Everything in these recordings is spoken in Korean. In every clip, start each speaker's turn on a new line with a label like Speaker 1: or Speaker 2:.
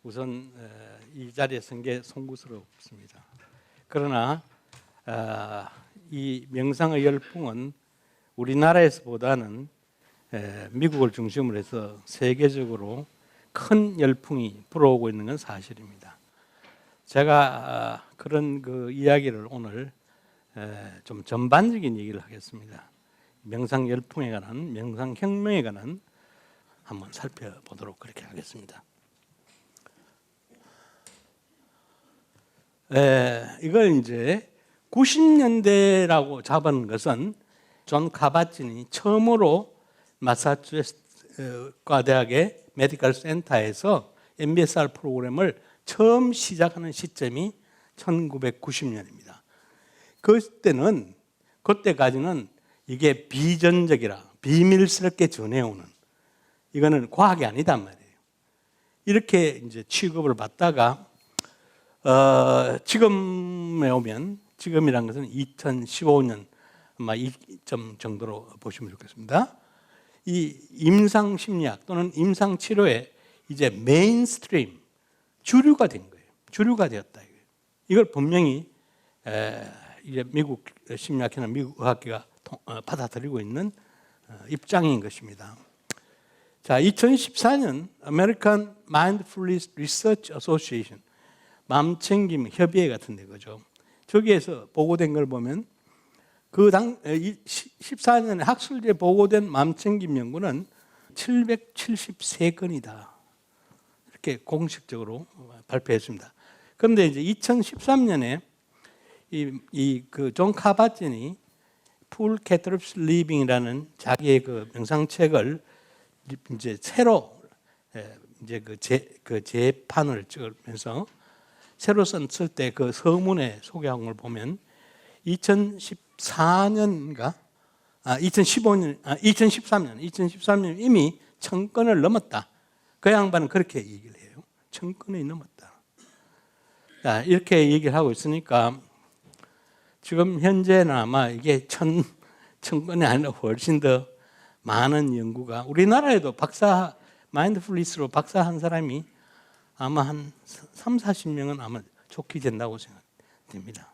Speaker 1: 우선 이 자리에 선 게 송구스럽습니다. 그러나 이 명상의 열풍은 우리나라에서보다는 미국을 중심으로 해서 세계적으로 큰 열풍이 불어오고 있는 건 사실입니다. 제가 그런 그 이야기를 오늘 좀 전반적인 얘기를 하겠습니다. 명상 열풍에 관한, 명상 혁명에 관한 한번 살펴보도록 그렇게 하겠습니다. 이걸 이제 90년대라고 잡은 것은 존 카바진이 처음으로 마사추세츠 과대학의 메디컬 센터에서 MBSR 프로그램을 처음 시작하는 시점이 1990년입니다. 그때까지는 이게 비전적이라 비밀스럽게 전해오는, 이거는 과학이 아니단 말이에요. 이렇게 이제 취급을 받다가 지금에 오면, 지금이란 것은 2015년 아마 이점 정도로 보시면 좋겠습니다. 이 임상심리학 또는 임상치료의 이제 메인스트림, 주류가 된 거예요. 주류가 되었다. 이걸 분명히 이제 미국 심리학회나 미국 의학계가 받아들이고 있는 입장인 것입니다. 자, 2014년 American Mindfulness Research Association, 마음챙김 협의회 같은 데 거죠. 저기에서 보고된 걸 보면 그 14년에 학술지에 보고된 마음챙김 연구는 773건이다. 이렇게 공식적으로 발표했습니다. 그런데 이제 2013년에 그 존 카바진이 풀 캐터럽스 리빙이라는 자기의 그 명상책을 이제 새로 이제 그 재판을 찍으면서 새로 썼을 때 그 서문에 소개한 걸 보면 2013년 이미 1000건을 넘었다. 그 양반은 그렇게 얘기를 해요. 1000건이 넘었다. 자, 이렇게 얘기를 하고 있으니까 지금 현재는 아마 이게 1000건이 아니라 훨씬 더 많은 연구가, 우리나라에도 마인드풀니스로 박사한 사람이 아마 한 30-40명은 아마 좋게 된다고 생각됩니다.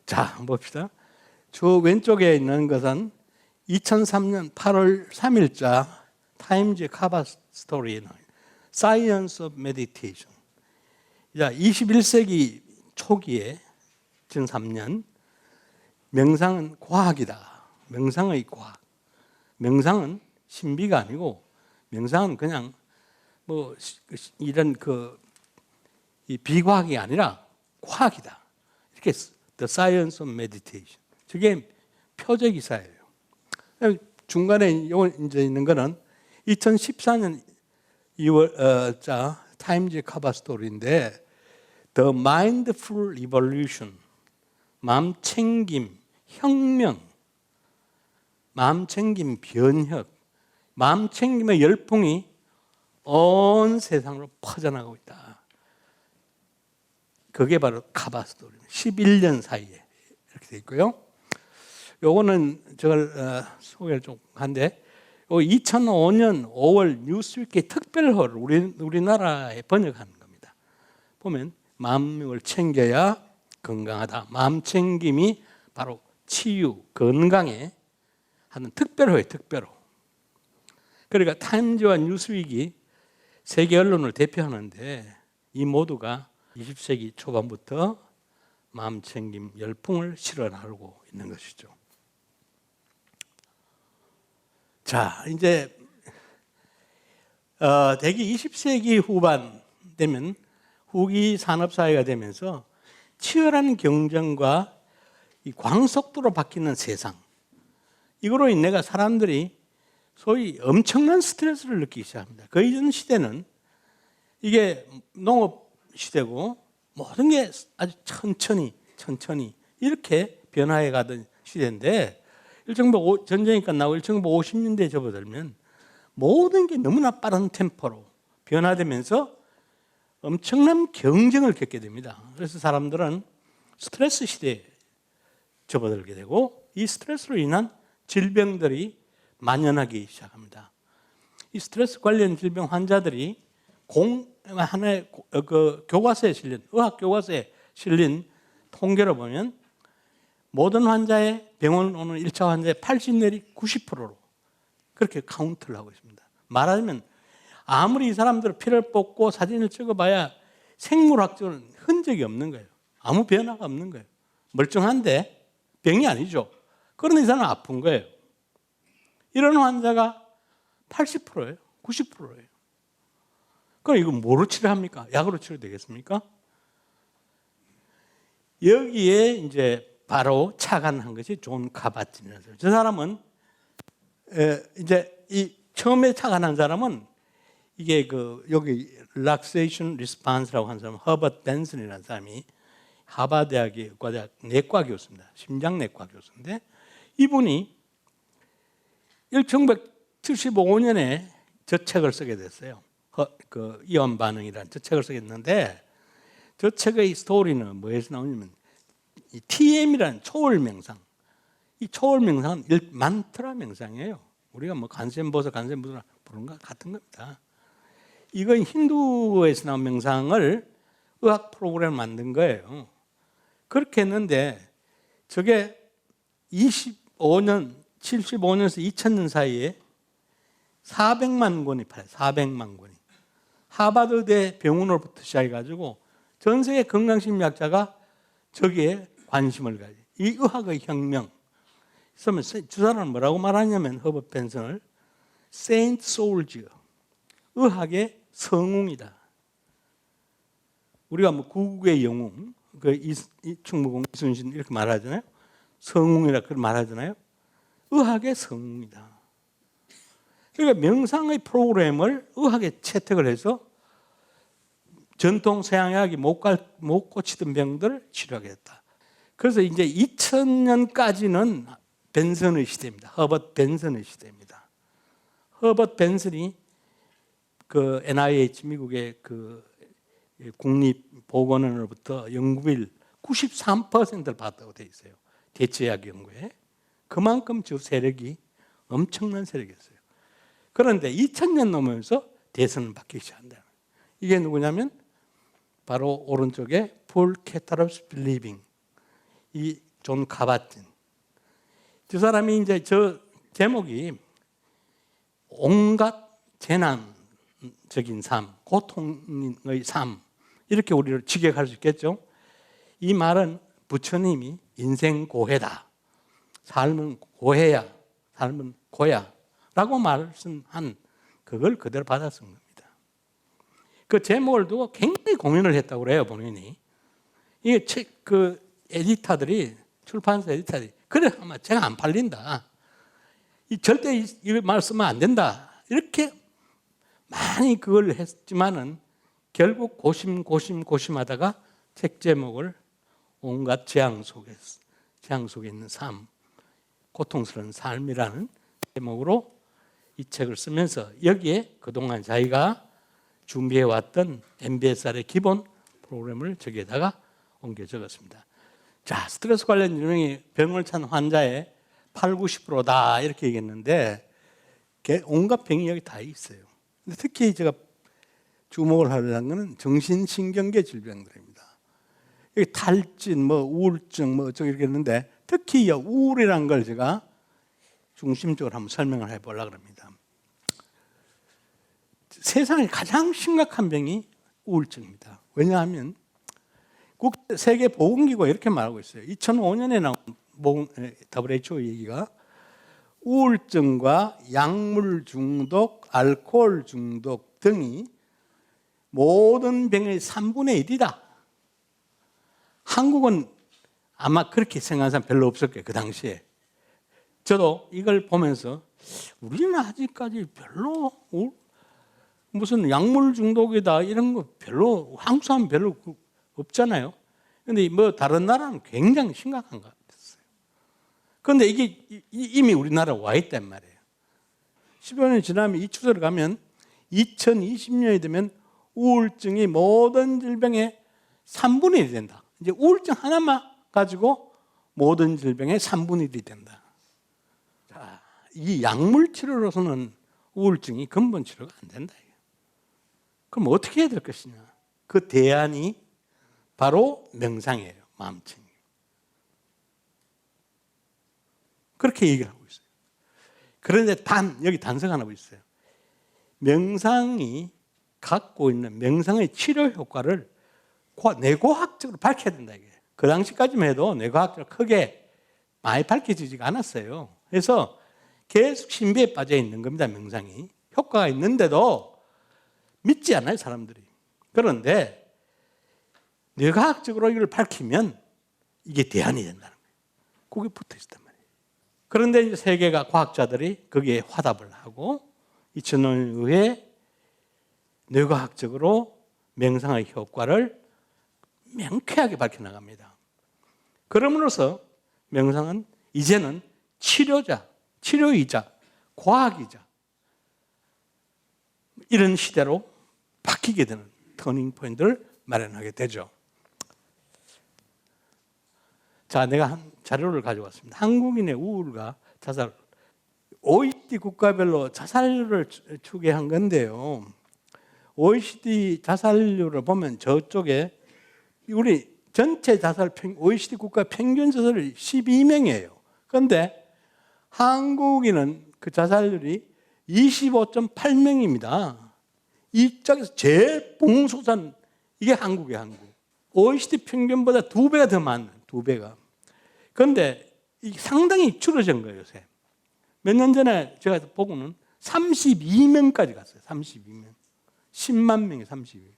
Speaker 1: 자, 한번 봅시다. 저 왼쪽에 있는 것은 2003년 8월 3일자 타임즈 카바 스토리에 나와요. Science of Meditation. 자, 21세기 초기에 2003년 명상은 과학이다. 명상의 과학. 명상은 신비가 아니고 명상은 그냥 뭐 이런 이 비과학이 아니라 과학이다. 이렇게 The Science of Meditation. 저게 표적 기사예요. 중간에 이제 있는 거는 2014년 2월자 타임즈 커버 스토리인데 The Mindful Evolution, 마음챙김 혁명, 마음챙김 변혁, 마음챙김의 열풍이 온 세상으로 퍼져나가고 있다. 그게 바로 카바 스토리입니다. 11년 사이에 이렇게 돼 있고요. 요거는 저걸 소개를 좀 한데, 2005년 5월 뉴스위크의 특별호를 우리나라에 번역하는 겁니다. 보면 마음을 챙겨야 건강하다. 마음챙김이 바로 치유, 건강에 하는 특별호예요. 특별호. 그러니까 타임즈와 뉴스위크가 세계 언론을 대표하는데 이 모두가 20세기 초반부터 마음챙김 열풍을 실어나르고 있는 것이죠. 자, 이제 대개 20세기 후반 되면 후기 산업사회가 되면서 치열한 경쟁과 이 광속도로 바뀌는 세상, 이거로 인해 사람들이 소위 엄청난 스트레스를 느끼기 시작합니다. 그 이전 시대는 이게 농업 시대고 모든 게 아주 천천히 이렇게 변화해 가던 시대인데, 전쟁이 끝나고 1950년대에 접어들면 모든 게 너무나 빠른 템포로 변화되면서 엄청난 경쟁을 겪게 됩니다. 그래서 사람들은 스트레스 시대에 접어들게 되고 이 스트레스로 인한 질병들이 만연하기 시작합니다. 이 스트레스 관련 질병 환자들이 하나의 그 교과서에 실린, 의학 교과서에 실린 통계를 보면 모든 환자의 병원 오는 1차 환자의 80 내지 90%로 그렇게 카운트를 하고 있습니다. 말하자면 아무리 이 사람들 피를 뽑고 사진을 찍어봐야 생물학적으로는 흔적이 없는 거예요. 아무 변화가 없는 거예요. 멀쩡한데 병이 아니죠. 그런데 이 사람은 아픈 거예요. 이런 환자가 80%예요. 90%예요. 그럼 이거 뭐로 치료합니까? 약으로 치료되겠습니까? 여기에 이제 바로 착안한 것이 존 카바틴이라는 사람. 저 사람은 이제 이 처음에 착안한 사람은 이게 그 여기 relaxation response라고 하는 사람 허버트 벤슨이라는 사람이 하버드대학의 의과대학 내과 교수입니다. 심장내과 교수인데 이분이 1975년에 저 책을 쓰게 됐어요. 그 이온 반응이라는 저 책을 쓰게 됐는데 저 책의 스토리는 뭐에서 나오냐면 이 TM이라는 초월 명상. 이 초월 명상은 만트라 명상이에요. 우리가 뭐 간센보사 부르는 것 같은 겁니다. 이건 힌두에서 나온 명상을 의학 프로그램을 만든 거예요. 그렇게 했는데 저게 75년에서 2000년 사이에 400만 권이 팔아요. 400만 권이. 하버드대 병원으로부터 시작해가지고 전 세계 건강심리학자가 저기에 관심을 가져요. 이 의학의 혁명. 그러면 주 사람은 뭐라고 말하냐면 허버트 벤슨을 세인트 소울즈, 의학의 성웅이다. 우리가 뭐 구국의 영웅, 그 충무공 이순신 이렇게 말하잖아요. 성웅이라 그렇게 말하잖아요. 의학의 성웅이다. 그러니까 명상의 프로그램을 의학에 채택을 해서 전통 서양의학이 못 고치던 병들을 치료하겠다. 그래서 이제 2000년까지는 벤슨의 시대입니다. 허버트 벤슨의 시대입니다. 허버트 벤슨이 그 NIH 미국의 그 국립보건원으로부터 연구비를 93%를 받았다고 되어 있어요. 대체약 연구에. 그만큼 저 세력이 엄청난 세력이었어요. 그런데 2000년 넘으면서 대선을 받기 시작한다. 이게 누구냐면 바로 오른쪽에 폴 캐타럽스 빌리빙, 이 존 카바틴. 저 사람이 이제 저 제목이 온갖 재난적인 삶, 고통의 삶 이렇게 우리를 직역할 수 있겠죠. 이 말은 부처님이 인생 고해다. 삶은 고해야, 삶은 고야 라고 말씀한 그걸 그대로 받아 쓴 겁니다. 그 제목을 두고 굉장히 고민을 했다고 그래요, 본인이. 이게 책, 그 에디터들이, 출판사 에디터들이, 그래, 아마 제가 안 팔린다. 절대 이 말 쓰면 안 된다. 이렇게 많이 그걸 했지만은 결국 고심하다가 책 제목을 온갖 재앙 속에 있는 삶, 고통스러운 삶이라는 제목으로 이 책을 쓰면서 여기에 그동안 자기가 준비해왔던 MBSR의 기본 프로그램을 저기에다가 옮겨 적었습니다. 자, 스트레스 관련 질병이 병을 찬 환자의 8, 90%다 이렇게 얘기했는데 온갖 병이 여기 다 있어요. 근데 특히 제가 주목을 하려는 것은 정신신경계 질병들입니다. 여기 탈진, 뭐 우울증, 뭐 어쩌고 이렇게 했는데 특히 우울이라는 걸 제가 중심적으로 한번 설명을 해보려고 합니다. 세상에 가장 심각한 병이 우울증입니다. 왜냐하면 세계보건기구가 이렇게 말하고 있어요. 2005년에 나온 WHO 얘기가 우울증과 약물 중독, 알코올 중독 등이 모든 병의 3분의 1이다. 한국은 아마 그렇게 생각하는 사람 별로 없을 거예요. 그 당시에. 저도 이걸 보면서 우리는 아직까지 별로 무슨 약물 중독이다 이런 거 별로 한국 사람 별로 없잖아요. 그런데 뭐 다른 나라는 굉장히 심각한 것 같았어요. 그런데 이게 이미 우리나라에 와 있단 말이에요. 10여 년이 지나면 이 추세로 가면 2020년이 되면 우울증이 모든 질병의 3분의 1이 된다. 이제 우울증 하나만 가지고 모든 질병의 3분의 1이 된다. 자, 이 약물 치료로서는 우울증이 근본 치료가 안 된다. 그럼 어떻게 해야 될 것이냐? 그 대안이 바로 명상이에요. 마음챙김. 그렇게 얘기를 하고 있어요. 그런데 여기 단서가 하나 있어요. 명상이 갖고 있는 명상의 치료 효과를 뇌과학적으로 밝혀야 된다. 이게. 그 당시까지만 해도 뇌과학적으로 크게 많이 밝혀지지가 않았어요. 그래서 계속 신비에 빠져 있는 겁니다. 명상이. 효과가 있는데도 믿지 않아요, 사람들이. 그런데 뇌과학적으로 이걸 밝히면 이게 대안이 된다는 거예요. 그게 붙어 있단 말이에요. 그런데 이제 세계가 과학자들이 거기에 화답을 하고 2000년 후에 뇌과학적으로 명상의 효과를 명쾌하게 밝혀나갑니다. 그럼으로써 명상은 이제는 치료이자 과학이자 이런 시대로 바뀌게 되는 터닝 포인트를 마련하게 되죠. 자, 내가 한 자료를 가져왔습니다. 한국인의 우울과 자살, OECD 국가별로 자살률을 추계한 건데요. OECD 자살률을 보면 저쪽에 우리 전체 OECD 국가 평균 자살률이 12명이에요. 그런데 한국인은 그 자살률이 25.8명입니다. 이쪽에서 제일 봉소산, 이게 한국이에요, 한국. OECD 평균보다 2배가 더 많아요, 2배가. 그런데 이게 상당히 줄어진 거예요, 요새. 몇 년 전에 제가 보고는 32명까지 갔어요, 32명. 10만 명이 32명.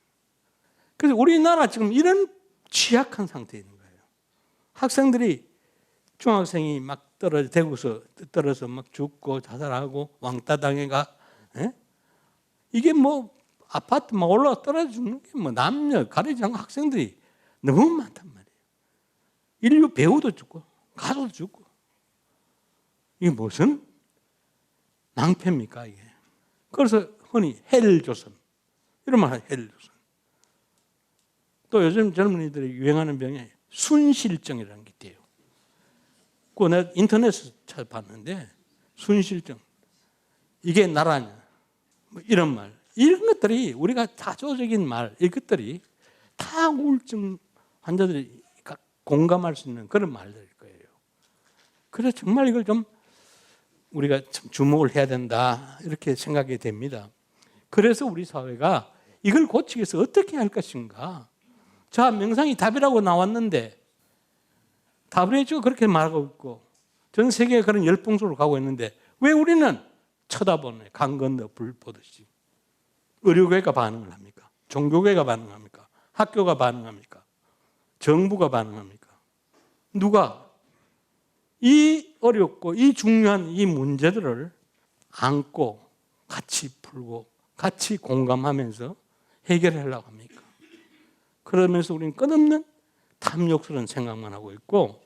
Speaker 1: 그래서 우리나라 지금 이런 취약한 상태에 있는 거예요. 학생들이, 중학생이 막 대구서 떨어져서 막 죽고 자살하고 왕따 당해가, 이게 뭐 아파트 막 올라가 떨어져 죽는 게 뭐 남녀 가리지 않고 학생들이 너무 많단 말이에요. 인류 배우도 죽고 가수도 죽고. 이게 무슨 낭패입니까 이게. 그래서 흔히 헬조선 이런 말 해요. 헬조선. 또 요즘 젊은이들이 유행하는 병이 순실증이라는 게 있대요. 그거 내가 인터넷에서 찾아봤는데 순실증 이게 나라냐 뭐 이런 말, 이런 것들이 우리가 자조적인 말, 이것들이 다 우울증 환자들이 공감할 수 있는 그런 말들일 거예요. 그래서 정말 이걸 좀 우리가 주목을 해야 된다 이렇게 생각이 됩니다. 그래서 우리 사회가 이걸 고치기 위해서 어떻게 할 것인가. 자, 명상이 답이라고 나왔는데 답을 해주고 그렇게 말하고 있고 전 세계가 그런 열풍속으로 가고 있는데 왜 우리는 쳐다보네, 강 건너 불 보듯이. 의료계가 반응을 합니까? 종교계가 반응합니까? 학교가 반응합니까? 정부가 반응합니까? 누가 이 어렵고 이 중요한 이 문제들을 안고 같이 풀고 같이 공감하면서 해결하려고 합니까? 그러면서 우리는 끝없는 탐욕스러운 생각만 하고 있고,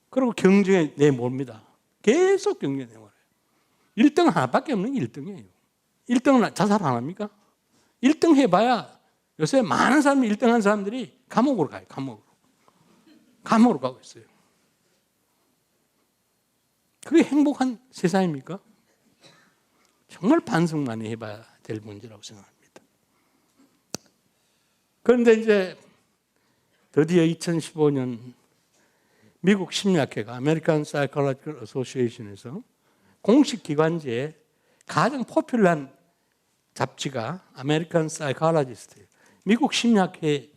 Speaker 1: 그리고 경쟁에 내몰입니다. 계속 경쟁에 내몰아요. 1등은 하나밖에 없는 게 1등이에요. 1등은 자살 안 합니까? 1등 해봐야 요새 많은 사람이 1등 한 사람들이 감옥으로 가요. 감옥으로 가고 있어요. 그게 행복한 세상입니까? 정말 반성 많이 해봐야 될 문제라고 생각합니다. 그런데 이제 드디어 2015년 미국 심리학회가 American Psychological Association에서 공식 기관지에 가장 포퓰러한 잡지가 American Psychologist예요. 미국 심리학회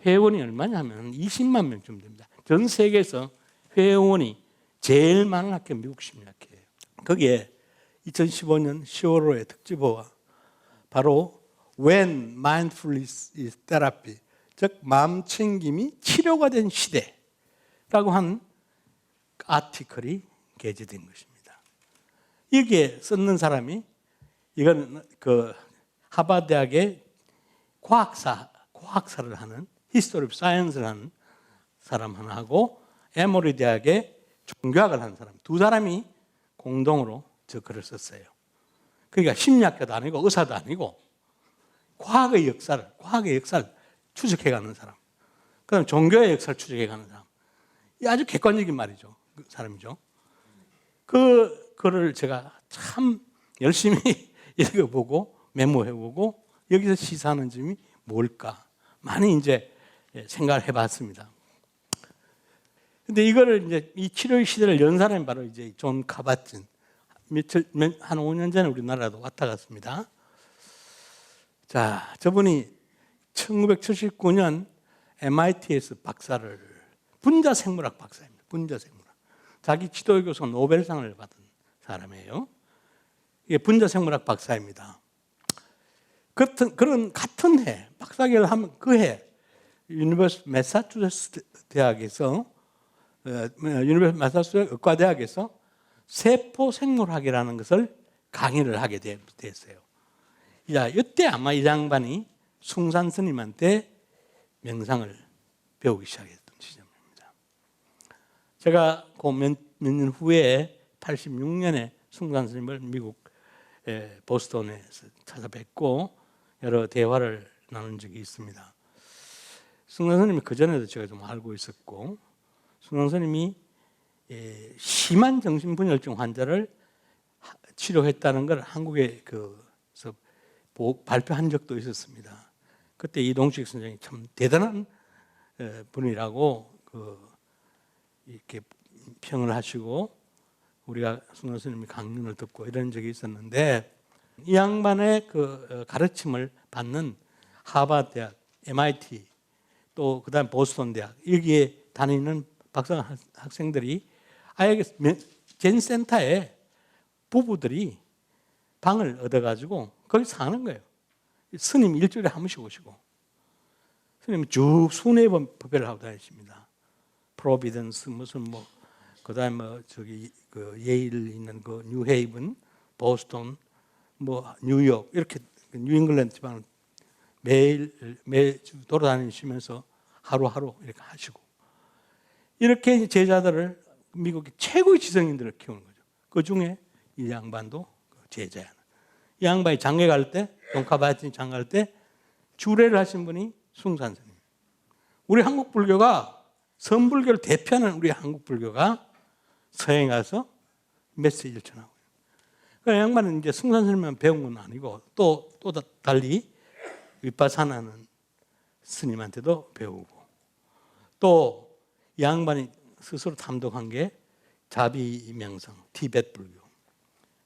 Speaker 1: 회원이 얼마냐 하면 20만 명쯤 됩니다. 전 세계에서 회원이 제일 많은 학교가 미국 심리학회예요. 거기에 2015년 10월호의 특집어가 바로 When Mindfulness is Therapy, 즉 마음챙김이 치료가 된 시대라고 한 아티클이 게재된 것입니다. 여기에 쓰는 사람이, 이건 그 하버드 대학의 과학사를 하는 History of Science를 하는 사람 하나하고 에모리 대학의 종교학을 하는 사람, 두 사람이 공동으로 저 글을 썼어요. 그러니까 심리학자도 아니고 의사도 아니고 과학의 역사를 추적해가는 사람, 그다음 종교의 역사를 추적해가는 사람, 아주 객관적인 말이죠. 그 사람이죠. 그 글을 제가 참 열심히 읽어보고 메모해보고 여기서 시사하는 점이 뭘까? 많이 이제 생각을 해봤습니다. 근데 이거를 이제 이 치료의 시대를 연 사람이 바로 이제 존 카바틴. 한 5년 전에 우리나라도 왔다 갔습니다. 자, 저분이 1979년 MIT에서 박사를, 분자생물학 박사입니다. 분자생물학. 자기 지도의 교수 노벨상을 받은 사람이에요. 이게 분자생물학 박사입니다. 같은 해, 박사학위를 하면 그 해, 유니버시티 매사추세츠 대학에서, 유니버시티 매사추세츠 의과대학에서 세포생물학이라는 것을 강의를 하게 됐어요. 야, 이때 아마 이 양반이 숭산 스님한테 명상을 배우기 시작했던 시점입니다. 제가 그 몇 년 후에 86년에 숭산 스님을 미국 보스턴에서 찾아뵙고 여러 대화를 나눈 적이 있습니다. 숭산 스님이 그전에도 제가 좀 알고 있었고, 숭산 스님이 심한 정신분열증 환자를 치료했다는 걸 한국에 발표한 적도 있었습니다. 그때 이동식 선생님이 참 대단한 분이라고 이렇게 평을 하시고 우리가 숭산 스님이 강연을 듣고 이런 적이 있었는데, 이 양반의 그 가르침을 받는 하버드 대학, MIT, 또 그다음 보스턴 대학, 여기에 다니는 박사 학생들이 아예 젠 센터에 부부들이 방을 얻어가지고 거기 사는 거예요. 스님 일주일에 한 번씩 오시고, 스님이 쭉 순회 법회를 하고 다니십니다. 프로비던스 무슨 그다음 예일 있는 그 뉴헤이븐, 보스턴, 뉴욕 이렇게 뉴잉글랜드 지방을 매주 돌아다니시면서 하루하루 이렇게 하시고, 이렇게 제자들을 미국의 최고의 지성인들을 키우는 거죠. 그 중에 이 양반도 제자야. 이 양반이 장계 갈 때, 돈카바틴 장계 갈 때 주례를 하신 분이 숭산 스님. 우리 한국 불교가, 선불교를 대표하는 우리 한국 불교가 서양에 가서 메시지를 전하고 있어요. 그 양반은 이제 숭산 스님만 배운 건 아니고 또 달리 위파사나는 스님한테도 배우고, 또 이 양반이 스스로 탐독한 게 자비명상, 티베트 불교,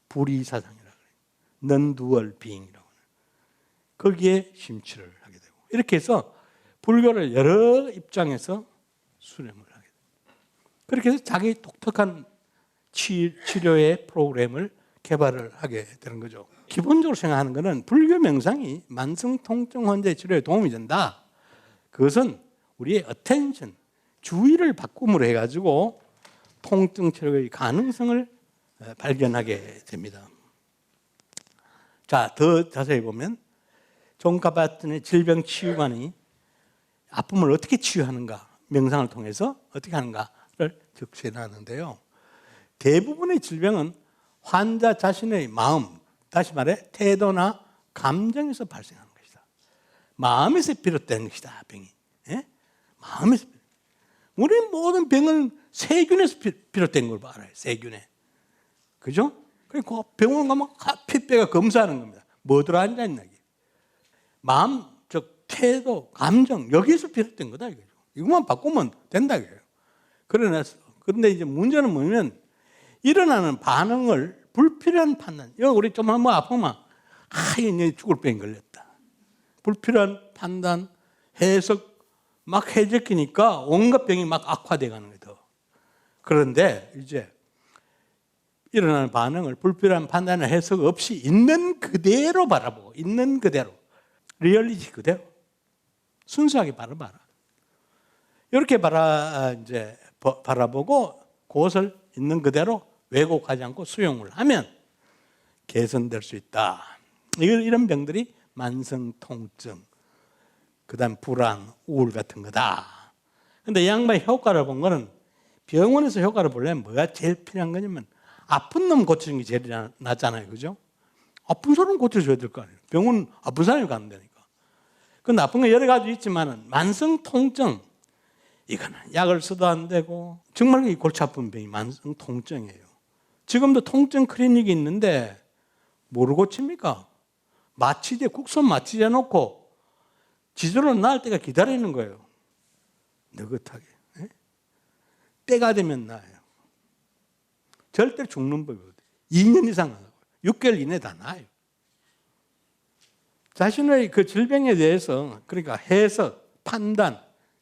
Speaker 1: 불이사상이라고 해요. 넌두얼 비잉이라고 해요. 거기에 심취를 하게 되고, 이렇게 해서 불교를 여러 입장에서 수렴을 하게 돼요. 그렇게 해서 자기 독특한 치료의 프로그램을 개발을 하게 되는 거죠. 기본적으로 생각하는 것은 불교 명상이 만성 통증 환자의 치료에 도움이 된다. 그것은 우리의 attention, 주의를 바꿈으로 해가지고 통증 치료의 가능성을 발견하게 됩니다. 자, 더 자세히 보면 존 카바틴의 질병치유관이 아픔을 어떻게 치유하는가, 명상을 통해서 어떻게 하는가를 적시해 놨는데요. 대부분의 질병은 환자 자신의 마음, 다시 말해 태도나 감정에서 발생하는 것이다. 마음에서 비롯된 것이다, 병이. 예? 마음에서. 우리 모든 병은 세균에서 비롯된 걸 알아요. 세균에. 그죠? 그리고 병원 가면 피부가 검사하는 겁니다. 뭐 들어앉아 있나. 마음, 즉 태도, 감정, 여기에서 비롯된 거다 이거죠. 이것만 바꾸면 된다 이거예요. 그런데 이제 문제는 뭐냐면 일어나는 반응을 불필요한 판단. 여기 우리 좀 한번 아프면 이제 죽을 병이 걸렸다. 불필요한 판단, 해석 막 해적이니까 온갖 병이 막 악화돼 가는 거예요. 그런데 이제 일어나는 반응을 불필요한 판단을 해석 없이 있는 그대로 바라보고, 있는 그대로, 리얼리티 그대로 순수하게 바라봐라. 이렇게 바라보고 그것을 있는 그대로 왜곡하지 않고 수용을 하면 개선될 수 있다. 이런 병들이 만성 통증, 그다음 불안, 우울 같은 거다. 근데 이 양반의 효과를 본 거는, 병원에서 효과를 보려면 뭐가 제일 필요한 거냐면 아픈 놈 고치는 게 제일 낫잖아요. 그죠? 아픈 사람 고쳐줘야 될 거 아니에요. 병원 아픈 사람이 가는 데니까. 그 나쁜 건 여러 가지 있지만 만성 통증, 이거는 약을 써도 안 되고, 정말 이 골치 아픈 병이 만성 통증이에요. 지금도 통증 클리닉이 있는데 뭐를 고칩니까? 마취제, 국선 마취제 놓고 지저로 나을 때가 기다리는 거예요. 느긋하게. 네? 때가 되면 나아요. 절대 죽는 법이 어디예요. 2년 이상 하고 6개월 이내 다 나아요. 자신의 그 질병에 대해서 그러니까 해석, 판단,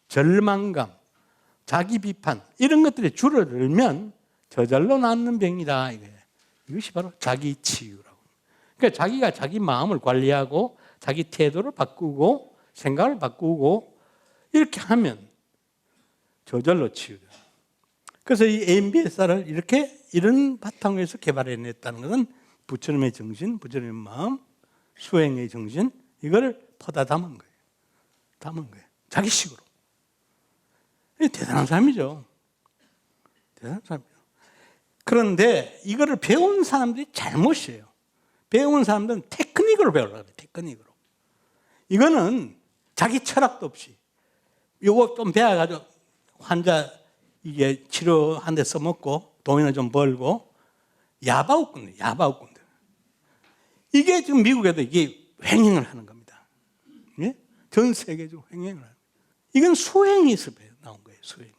Speaker 1: 절망감, 자기 비판 이런 것들이 줄어들면 저절로 낫는 병이다. 이것이 바로 자기 치유라고. 그러니까 자기가 자기 마음을 관리하고 자기 태도를 바꾸고 생각을 바꾸고 이렇게 하면 저절로 치유돼요. 그래서 이 MBSR을 이런 바탕에서 개발해냈다는 것은 부처님의 정신, 부처님의 마음, 수행의 정신 이걸 퍼다 담은 거예요. 담은 거예요. 자기식으로. 대단한 사람이죠. 대단한 사람이죠. 그런데 이거를 배운 사람들이 잘못이에요. 배운 사람들은 테크닉으로 배우려고 해요. 테크닉으로. 이거는 자기 철학도 없이 요거 좀 배워가지고 환자 이게 치료한 데 써먹고 돈이나 좀 벌고 야바웃꾼들, 야바웃꾼들. 이게 지금 미국에도 이게 횡행을 하는 겁니다. 예? 전 세계적으로 횡행을 하는 거예요. 이건 수행에서 나온 거예요. 수행.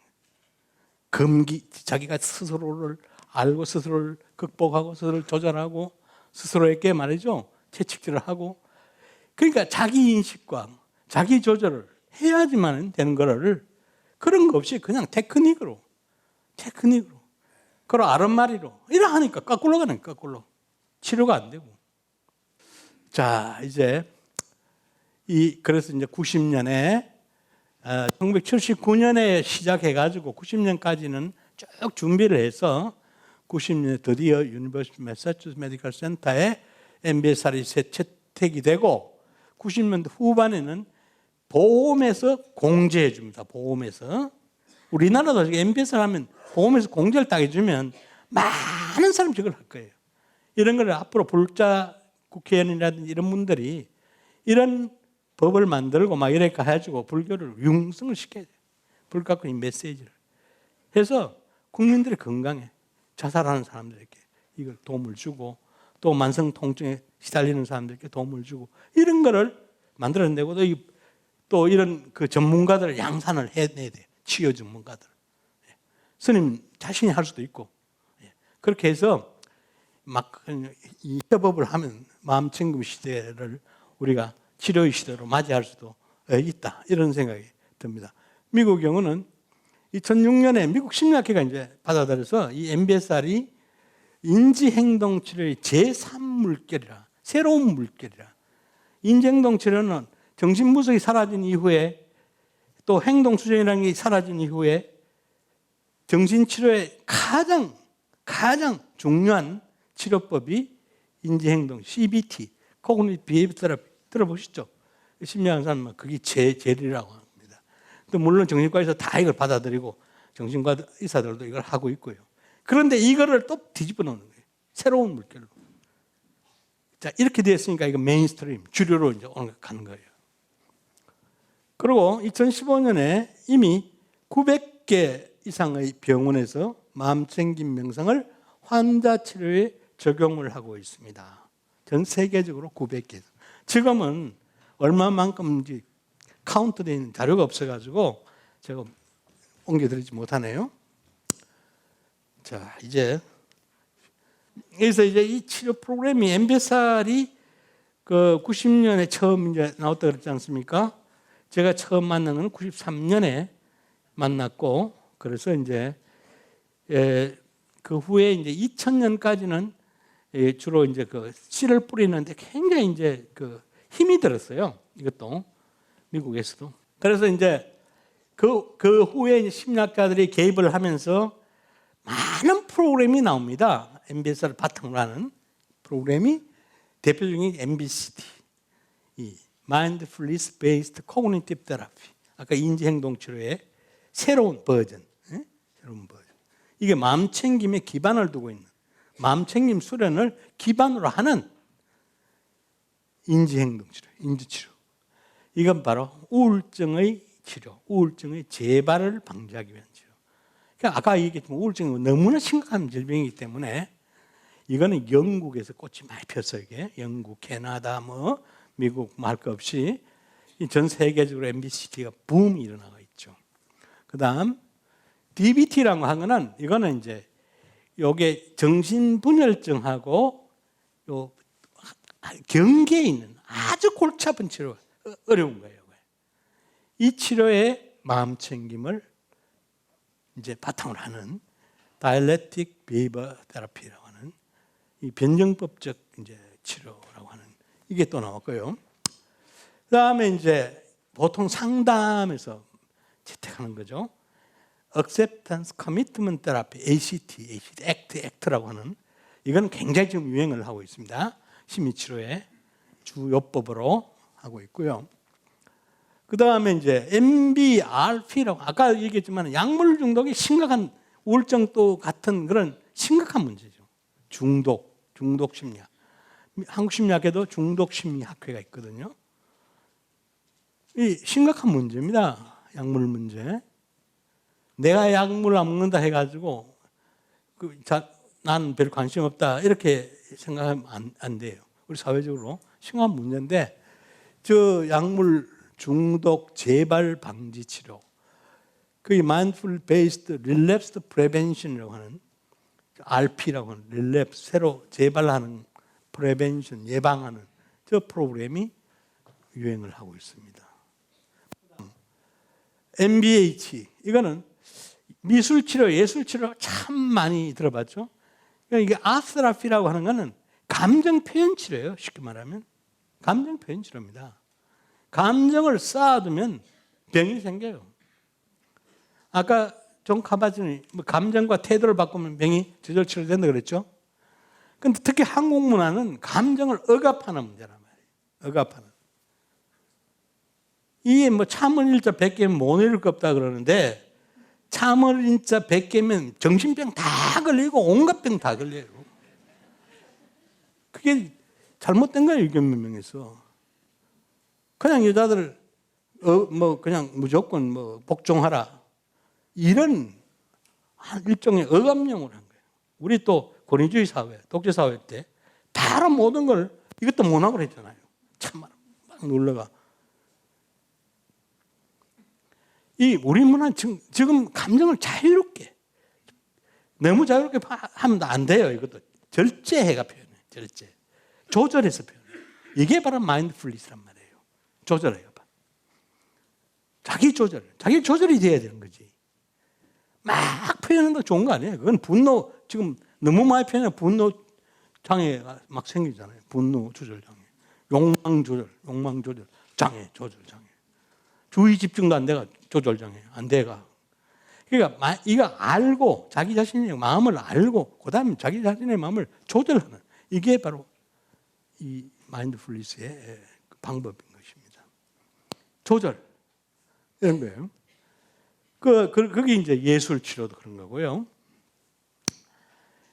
Speaker 1: 금기, 자기가 스스로를 알고 스스로를 극복하고 스스로를 조절하고 스스로에게 말이죠. 채찍질을 하고 그러니까 자기 인식과 자기 조절을 해야지만 되는 거를 그런 거 없이 그냥 테크닉으로 그리고 아랫마리로 이래 하니까 거꾸로 가는 거꾸로 치료가 안 되고 자 이제 그래서 이제 90년에 1979년에 시작해가지고 90년까지는 쭉 준비를 해서 90년에 드디어 유니버시티 매사추세츠 메디컬 센터에 MBSR이 채택이 되고 90년대 후반에는 보험에서 공제해 줍니다. 보험에서 우리나라도 MBSR 하면 보험에서 공제를 딱 해주면 많은 사람이 저걸 할 거예요. 이런 걸 앞으로 불자 국회의원이라든지 이런 분들이 이런 법을 만들고 막 이렇게 해가지고 불교를 융성을 시켜야 돼요. 불가의 메시지를 해서 국민들의 건강에 자살하는 사람들에게 이걸 도움을 주고 또 만성 통증에 시달리는 사람들에게 도움을 주고 이런 거를 만들어내고 또 이런 그 전문가들을 양산을 해내야 돼요. 치료 전문가들. 스님 자신이 할 수도 있고 그렇게 해서 막 이 협업을 하면 마음챙김 시대를 우리가 치료의 시대로 맞이할 수도 있다 이런 생각이 듭니다. 미국 경우는 2006년에 미국 심리학회가 이제 받아들여서 이 MBSR이 인지행동치료의 제3물결이라 새로운 물결이라 인지행동치료는 정신분석이 사라진 이후에 또 행동수정이라는 게 사라진 이후에 정신치료의 가장 중요한 치료법이 인지행동 CBT, Cognitive Behavior Therapy 들어보시죠? 심리하는 사람은 그게 제일이라고 합니다. 또 물론 정신과에서 다 이걸 받아들이고 정신과 의사들도 이걸 하고 있고요. 그런데 이거를 또 뒤집어 놓는 거예요. 새로운 물결로. 자, 이렇게 됐으니까 이거 메인스트림, 주류로 이제 가는 거예요. 그리고 2015년에 이미 900개 이상의 병원에서 마음챙김 명상을 환자 치료에 적용을 하고 있습니다. 전 세계적으로 900개. 지금은 얼마만큼인지 카운트되어 있는 자료가 없어가지고 제가 옮겨드리지 못하네요. 자, 여기서 이제 이 치료 프로그램이 MBSR이 그 90년에 처음 이제 나왔다 그랬지 않습니까? 제가 처음 만난 건 93년에 만났고, 그래서 이제 그 후에 이제 2000년까지는 주로 이제 그 씨를 뿌리는데 굉장히 이제 그 힘이 들었어요. 이것도 미국에서도. 그래서 이제 그 후에 이제 심리학자들이 개입을 하면서 많은 프로그램이 나옵니다. MBSR을 바탕으로 하는 프로그램이 대표적인 MBCT, 이 Mindfulness Based Cognitive Therapy. 아까 인지행동치료의 새로운 버전, 새로운 버전. 이게 마음챙김에 기반을 두고 있는 마음챙김 수련을 기반으로 하는 인지행동치료, 인지치료. 이건 바로 우울증의 치료, 우울증의 재발을 방지하기 위한 치료. 그러니까 아까 얘기했지만 우울증은 너무나 심각한 질병이기 때문에 이거는 영국에서 꽃이 많이 폈어요. 이게 영국, 캐나다, 뭐 미국 말 것 없이 전 세계적으로 MBCT가 붐이 일어나고 있죠. 그다음 DBT라고 하는 이거는 이제 요게 정신분열증하고 요 경계에 있는 아주 골치 아픈 치료, 어려운 거예요. 이 치료에 마음 챙김을 이제 바탕으로 하는 Dialectic Behavior Therapy라고 하는 이 변정법적 이제 치료라고 하는 이게 또 나왔고요. 그다음에 이제 보통 상담에서 채택하는 거죠. Acceptance Commitment Therapy, ACT라고 하는 이건 굉장히 지금 유행을 하고 있습니다. 심리치료의 주요법으로 하고 있고요. 그 다음에 이제 MBRP라고 아까 얘기했지만 약물 중독이 심각한 우울증도 같은 그런 심각한 문제죠. 중독 심리학. 한국 심리학에도 중독 심리학회가 있거든요. 이 심각한 문제입니다. 약물 문제. 내가 약물 안 먹는다 해가지고 나는 별 관심 없다 이렇게 생각하면 안 돼요. 우리 사회적으로 심각한 문제인데 저 약물 중독 재발 방지 치료, 그게 Mindful Based Relapse Prevention이라고 하는 RP라고 하는 relapse, 새로 재발하는 prevention, 예방하는 저 프로그램이 유행을 하고 있습니다. MBH, 이거는 미술치료, 예술치료 참 많이 들어봤죠. 이게 아스라피라고 하는 거는 감정 표현 치료예요. 쉽게 말하면 감정 표현 치료입니다. 감정을 쌓아두면 병이 생겨요. 아까 존 카바진이 감정과 태도를 바꾸면 병이 저절 치료된다 그랬죠. 근데 특히 한국 문화는 감정을 억압하는 문제란 말이에요. 억압하는. 이게 뭐 참을 일자 100개면 못 이룰 것 없다 그러는데 참을 일자 100개면 정신병 다 걸리고 온갖 병 다 걸려요. 그게 잘못된 거예요. 유교문명에서. 그냥 여자들 뭐 그냥 무조건 뭐 복종하라 이런 일종의 억압령을 한 거예요. 우리 또 권위주의 사회, 독재 사회 때 다른 모든 걸 이것도 못하고 그랬잖아요. 참 막 놀러가. 이 우리 문화는 지금 감정을 자유롭게 너무 자유롭게 하면 안 돼요. 이것도 절제해가 표현해. 절제. 조절해서 표현해. 이게 바로 마인드풀니스란 말이에요. 조절해요. 자기 조절이 돼야 되는 거지. 막 표현하는 거 좋은 거 아니에요. 그건 분노, 지금 너무 많이 표현해 분노 장애가 막 생기잖아요. 분노 조절 장애. 욕망 조절 장애, 조절 장애. 주의 집중도 안 돼가 조절 장애, 안 돼가. 그러니까 이거 알고 자기 자신의 마음을 알고 그다음에 자기 자신의 마음을 조절하는 이게 바로 이 마인드풀니스의 방법인 것입니다. 조절 이런 거예요. 그게 이제 예술 치료도 그런 거고요.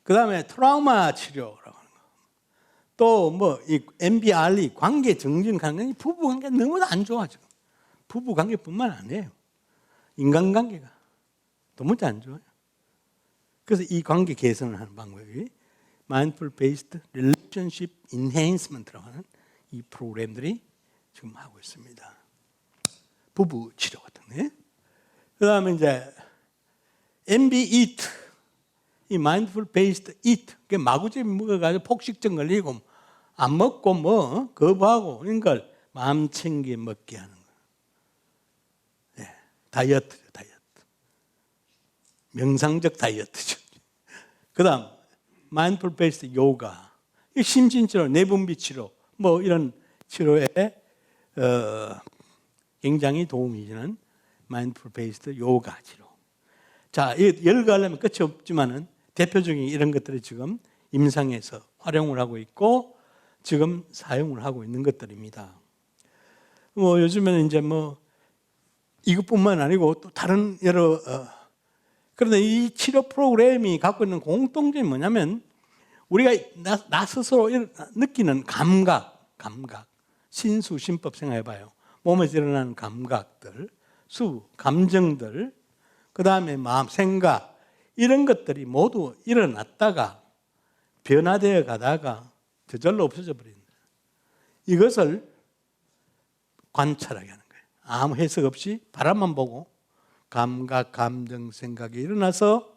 Speaker 1: 그다음에 트라우마 치료라고 하는 거. 또 뭐 이 MBRE 관계 정신 관계, 부부 관계 너무 안 좋아 지금. 부부 관계뿐만 아니에요. 인간 관계가 너무 안 좋아요. 그래서 이 관계 개선을 하는 방법이 Mindful Based Relationship Enhancement라고 하는 이 프로그램들이 지금 하고 있습니다. 부부 치료 같은 거. 그다음에 이제 MBEAT, 이 Mindful Based Eat, 그 마구잡이 먹어가지고 폭식증 걸리고 안 먹고 뭐 거부하고 이런 걸 마음 챙겨 먹게 하는 거. 네, 다이어트죠, 다이어트. 명상적 다이어트죠. 그다음 Mindful Based Yoga, 심신치료, 내분비 치료, 뭐 이런 치료에 굉장히 도움이 되는 Mindful Based 요가 치료. 자, 열거하려면 끝이 없지만은 대표적인 이런 것들이 지금 임상에서 활용을 하고 있고 지금 사용을 하고 있는 것들입니다. 뭐 요즘에는 이제 뭐 이것뿐만 아니고 또 다른 여러 그런데 이 치료 프로그램이 갖고 있는 공통점이 뭐냐면 우리가 나 스스로 느끼는 감각, 신수, 신법 생각해봐요. 몸에서 일어나는 감각들, 감정들, 그 다음에 마음, 생각 이런 것들이 모두 일어났다가 변화되어 가다가 저절로 없어져 버린다. 이것을 관찰하게 하는 거예요. 아무 해석 없이 바람만 보고 감각, 감정, 생각이 일어나서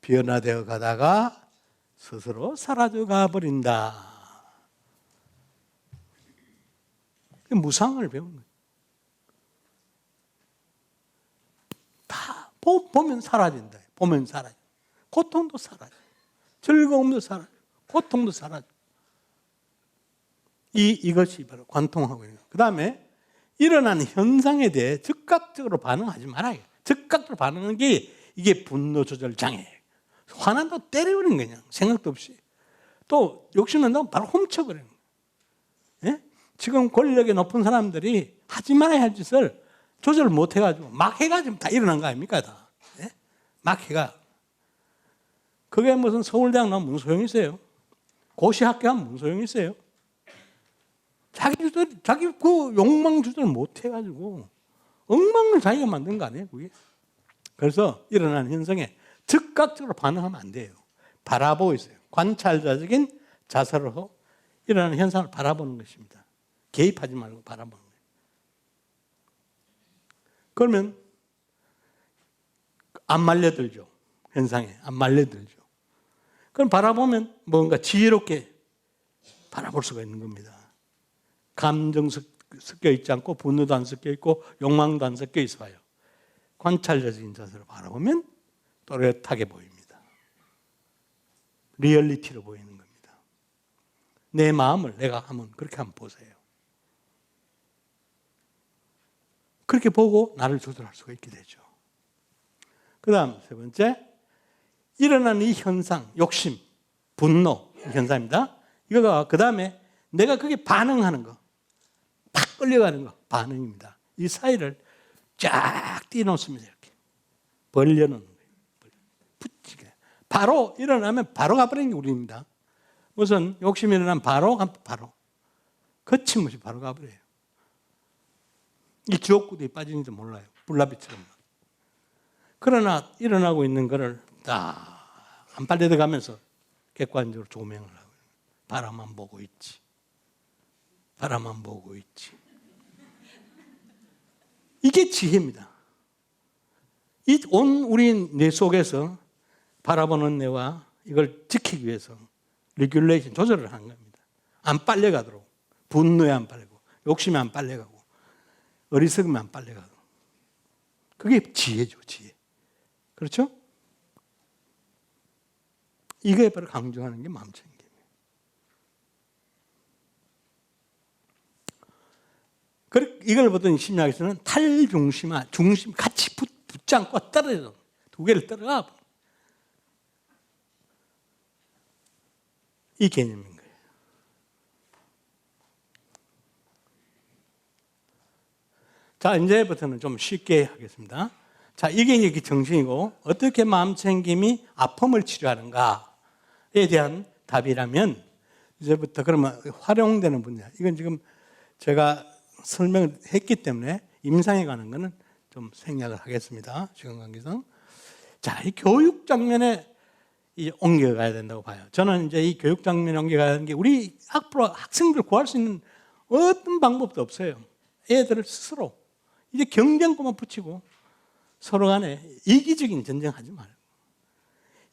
Speaker 1: 변화되어 가다가 스스로 사라져 가버린다. 무상을 배우는 거예요. 다 보면 사라진다. 보면 사라져. 고통도 사라져. 즐거움도 사라져. 고통도 사라져. 이것이 바로 관통하고 있는 거예요. 그 다음에 일어난 현상에 대해 즉각적으로 반응하지 말아요. 즉각적으로 반응하는 게 이게 분노 조절 장애예요. 화난다고 때려버리는 거냐. 생각도 없이. 또 욕심난다고 바로 훔쳐버리는 거예요. 예? 지금 권력이 높은 사람들이 하지 말아야 할 짓을 조절 못 해가지고 막 해가지고 다 일어난 거 아닙니까? 다. 예? 막 해가. 그게 무슨 서울대학 나오면 무슨 소용이 있어요? 고시 학교하면 무슨 소용이 있어요? 자기 그 욕망 조절 못 해가지고 엉망을 자기가 만든 거 아니에요, 그게? 그래서 일어나는 현상에 즉각적으로 반응하면 안 돼요. 바라보고 있어요. 관찰자적인 자세로 일어나는 현상을 바라보는 것입니다. 개입하지 말고 바라보는 거예요. 그러면 안 말려들죠. 현상에 안 말려들죠. 그럼 바라보면 뭔가 지혜롭게 바라볼 수가 있는 겁니다. 감정 섞여 있지 않고 분노도 안 섞여 있고 욕망도 안 섞여 있어요. 관찰자적인 자세로 바라보면 또렷하게 보입니다. 리얼리티로 보이는 겁니다. 내 마음을 내가 하면 그렇게 한번 보세요. 그렇게 보고 나를 조절할 수가 있게 되죠. 그 다음 세 번째, 일어나는 이 현상, 욕심, 분노 현상입니다. 이거가 그 다음에 내가 그게 반응하는 거, 팍 끌려가는 거, 반응입니다. 이 사이를 쫙 띄워놓습니다. 이렇게 벌려놓는 거예요. 붙이게. 바로 일어나면 바로 가버리는 게 우리입니다. 무슨 욕심이 일어나면 바로 거침없이 바로 가버려요. 이 지옥구도에 빠지는지 몰라요. 불나비처럼. 그러나 일어나고 있는 거를 딱 안 빨려 가면서 객관적으로 조명을 하고 바라만 보고 있지. 바라만 보고 있지. 이게 지혜입니다. 이 온 우리 뇌 속에서 바라보는 뇌와 이걸 지키기 위해서 레귤레이션, 조절을 하는 겁니다. 안 빨려가도록. 분노에 안 빨려가고, 욕심에 안 빨려가고, 어리석음에 안 빨려가도록. 그게 지혜죠, 지혜. 그렇죠? 이게 바로 강조하는 게 마음챙김이에요. 이걸 보던 심리학에서는 탈중심화, 중심 같이 붙지 않고 떨어져. 두 개를 떨어가. 이 개념인 거예요. 자, 이제부터는 좀 쉽게 하겠습니다. 자, 이게 이제 정신이고, 어떻게 마음챙김이 아픔을 치료하는가에 대한 답이라면, 이제부터 그러면 활용되는 분야. 이건 지금 제가 설명을 했기 때문에 임상에 가는 거는 좀 생략을 하겠습니다. 시간 관계상. 자, 이 교육 장면에 옮겨가야 된다고 봐요. 저는 이제 이 교육 장면에 옮겨가는 게 우리 앞으로 학생들 구할 수 있는 어떤 방법도 없어요. 애들을 스스로 이제 경쟁고만 붙이고 서로 간에 이기적인 전쟁하지 말고.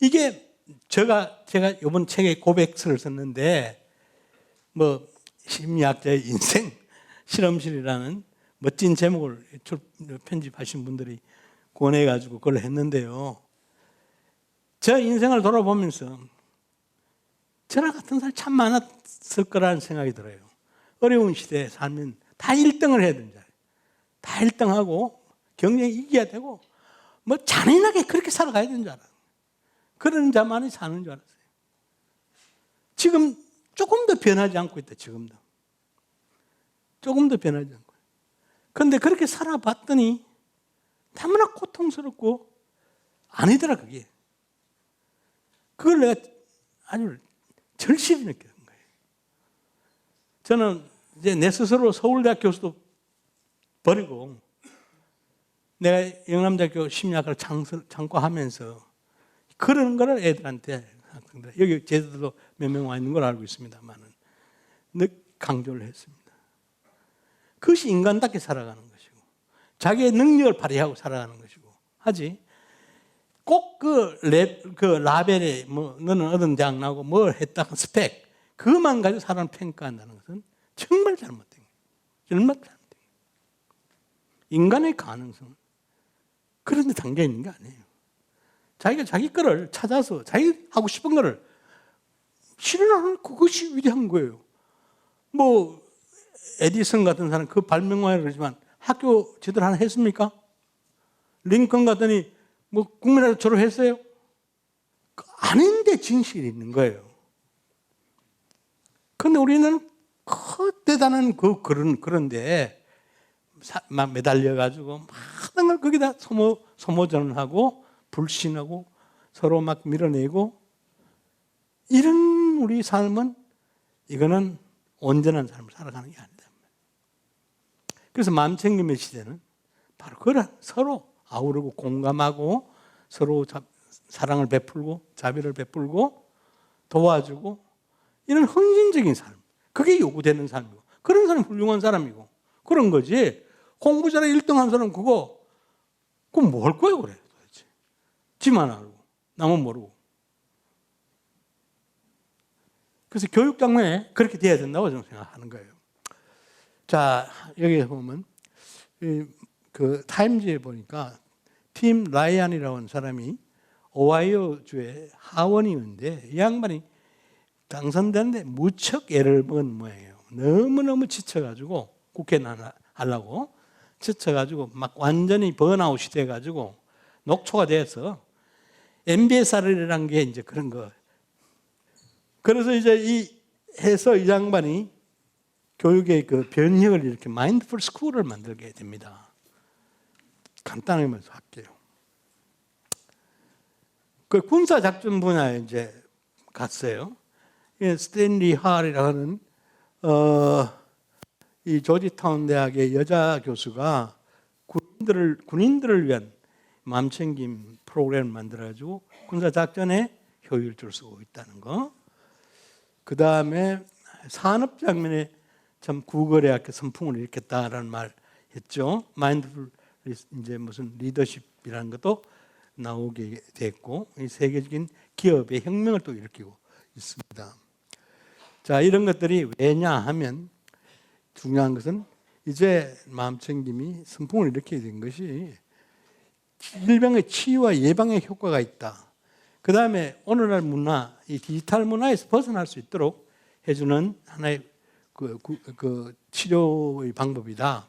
Speaker 1: 이게 제가 이번 책에 고백서를 썼는데 뭐 심리학자의 인생 실험실이라는 멋진 제목을 편집하신 분들이 권해가지고 그걸 했는데요. 제 인생을 돌아보면서 저랑 같은 사람이 참 많았을 거라는 생각이 들어요. 어려운 시대에 살면 다 1등을 해야 되는 줄 알아요. 다 1등하고 경쟁에 이겨야 되고 뭐 잔인하게 그렇게 살아가야 되는 줄 알아요. 그런 자만이 사는 줄 알았어요. 지금 조금 더 변하지 않고 있다. 지금도. 조금 더 변하지 않고. 그런데 그렇게 살아봤더니 너무나 고통스럽고 아니더라 그게. 그걸 내가 아주 절실히 느끼는 거예요. 저는 이제 내 스스로 서울대학 교수도 버리고 내가 영남대학교 심리학을 창고하면서 그런 거를 애들한테 학생들 여기 제자들도 몇 명 와 있는 걸 알고 있습니다만은 늘 강조를 했습니다. 그것이 인간답게 살아가는 것이고 자기의 능력을 발휘하고 살아가는 것이고 하지 꼭 그 라벨에 뭐 너는 어떤 대학 나오고 뭘 했다 스펙 그것만 가지고 사람을 평가한다는 것은 정말 잘못된 거예요. 정말 잘못된 거예요. 인간의 가능성은 그런 데 담겨 있는 게 아니에요. 자기가 자기 거를 찾아서 자기 하고 싶은 거를 실현하는 그것이 위대한 거예요. 뭐 에디슨 같은 사람 그 발명왕이라고 그러지만 학교 제대로 하나 했습니까? 링컨 같더니 뭐 국민학교 졸업했어요? 아닌데 진실이 있는 거예요. 그런데 우리는 대단한 그런데 막 매달려가지고 많은 걸 거기다 소모전하고 불신하고 서로 막 밀어내고 이런 우리 삶은 이거는 온전한 삶을 살아가는 게 아니다. 그래서 마음챙김의 시대는 바로 그런 서로 아우르고 공감하고 서로 사랑을 베풀고 자비를 베풀고 도와주고 이런 헌신적인 삶 그게 요구되는 삶이고 그런 사람이 훌륭한 사람이고 그런 거지 공부 잘해 1등한 사람 그거 뭐 할 거예요 그래 도대체 지만 알고 남은 모르고 그래서 교육 장면에 그렇게 돼야 된다고 저는 생각하는 거예요. 자 여기 보면 그 타임즈에 보니까 팀 라이언이라고 하는 사람이 오하이오 주의 하원의원인데 이 양반이 당선되는데 무척 애를 먹은 모양이에요. 너무너무 지쳐가지고 국회 하려고 지쳐가지고 막 완전히 번아웃이 돼가지고 녹초가 돼서 MBSR이라는 게 이제 그런 거. 그래서 이제 이 양반이 교육의 그 변혁을 이렇게 마인드풀 스쿨을 만들게 됩니다. 간단하게 말해서 할게요. 그 군사작전 분야에 이제 갔어요. 스탠리 할이라고 하는 이 조지타운 대학의 여자 교수가 군인들을 위한 마음챙김 프로그램을 만들어가지고 군사작전에 효율적으로 쓰고 있다는 거. 그 다음에 산업 장면에 참 구글의 선풍을 일으켰다라는 말 했죠. 마인드풀 이제 무슨 리더십이라는 것도 나오게 됐고 이 세계적인 기업의 혁명을 또 일으키고 있습니다. 자 이런 것들이 왜냐 하면 중요한 것은 이제 마음챙김이 선풍을 일으키게 된 것이 질병의 치유와 예방에 효과가 있다. 그 다음에 오늘날 문화, 이 디지털 문화에서 벗어날 수 있도록 해주는 하나의 그 치료의 방법이다.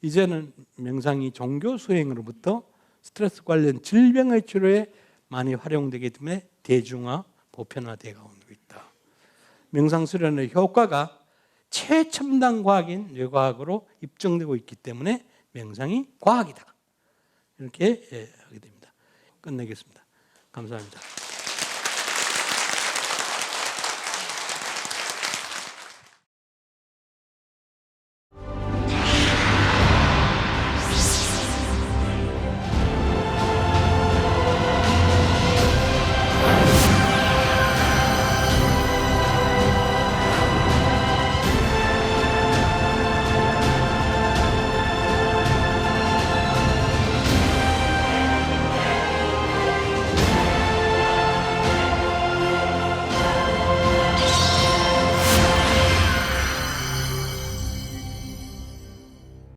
Speaker 1: 이제는 명상이 종교 수행으로부터 스트레스 관련 질병의 치료에 많이 활용되기 때문에 대중화, 보편화되어 오고 있다. 명상 수련의 효과가 최첨단 과학인 뇌과학으로 입증되고 있기 때문에 명상이 과학이다. 이렇게 하게 됩니다. 끝내겠습니다. 감사합니다.